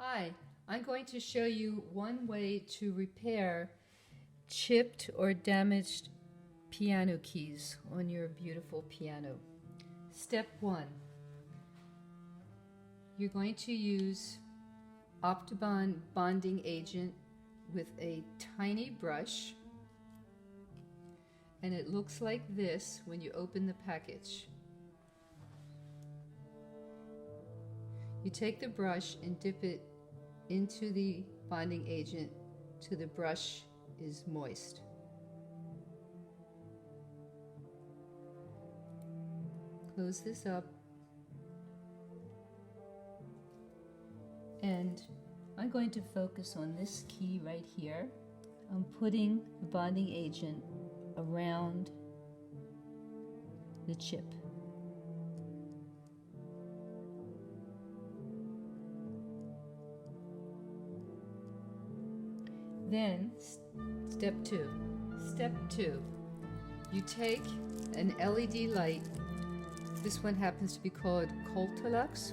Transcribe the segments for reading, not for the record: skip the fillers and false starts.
Hi, I'm going to show you one way to repair chipped or damaged piano keys on your beautiful piano. Step 1. You're going to use Optibond bonding agent with a tiny brush, and it looks like this when you open the package. You take the brush and dip it into the bonding agent till the brush is moist. Close this up, and I'm going to focus on this key right here. I'm putting the bonding agent around the chip. Then, step 2. Step 2. You take an LED light. This one happens to be called Coltelux.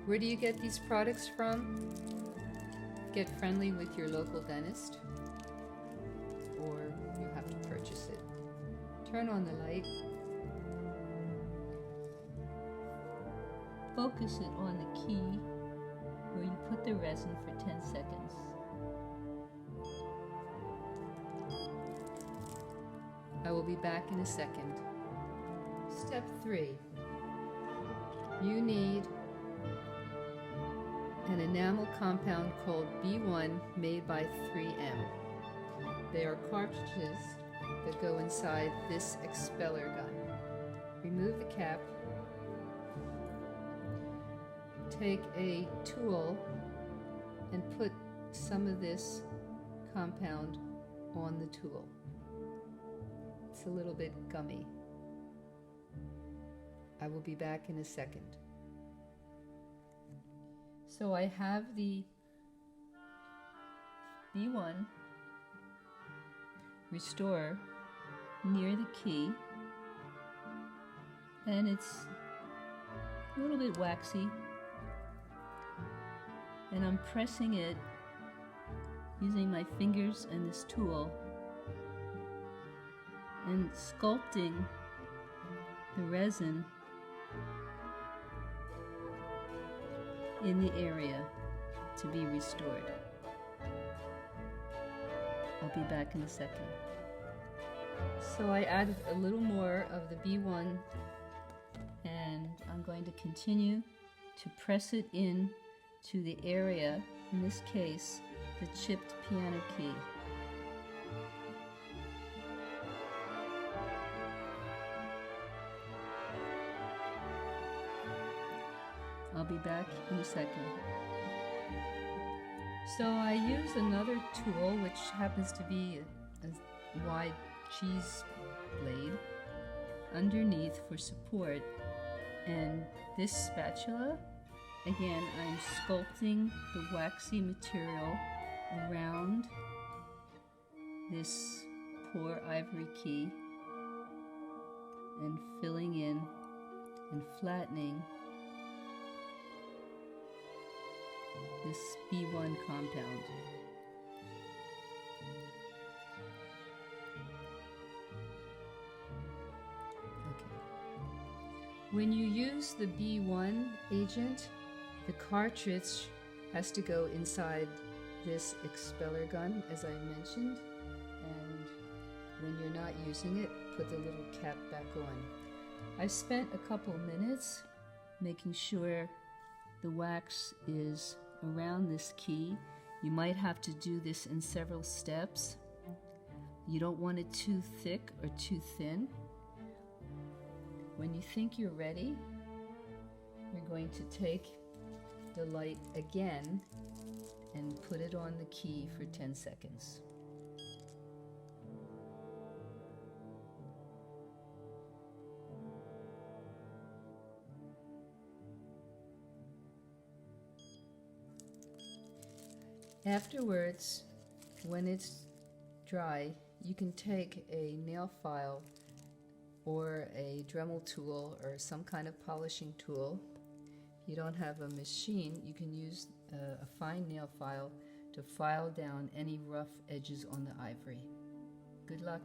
Where do you get these products from? Get friendly with your local dentist, or you have to purchase it. Turn on the light. Focus it on the key where you put the resin for 10 seconds. I will be back in a second. Step 3. You need an enamel compound called B1 made by 3M. They are cartridges that go inside this expeller gun. Remove the cap. Take a tool and put some of this compound on the tool. It's a little bit gummy. I will be back in a second. So I have the B1 restorer near the key, and it's a little bit waxy, and I'm pressing it using my fingers and this tool and sculpting the resin in the area to be restored. I'll be back in a second. So I added a little more of the B1, and I'm going to continue to press it in to the area, in this case, the chipped piano key. I'll be back in a second. So I use another tool, which happens to be a wide cheese blade, underneath for support. And this spatula, again, I'm sculpting the waxy material around this poor ivory key and filling in and flattening this B1 compound. Okay. When you use the B1 agent, the cartridge has to go inside this expeller gun, as I mentioned, and when you're not using it, put the little cap back on. I've spent a couple minutes making sure the wax is around this key. You might have to do this in several steps. You don't want it too thick or too thin. When you think you're ready, you're going to take the light again and put it on the key for 10 seconds. Afterwards, when it's dry, you can take a nail file or a Dremel tool or some kind of polishing tool. you don't have a machine, you can use a fine nail file to file down any rough edges on the ivory. Good luck.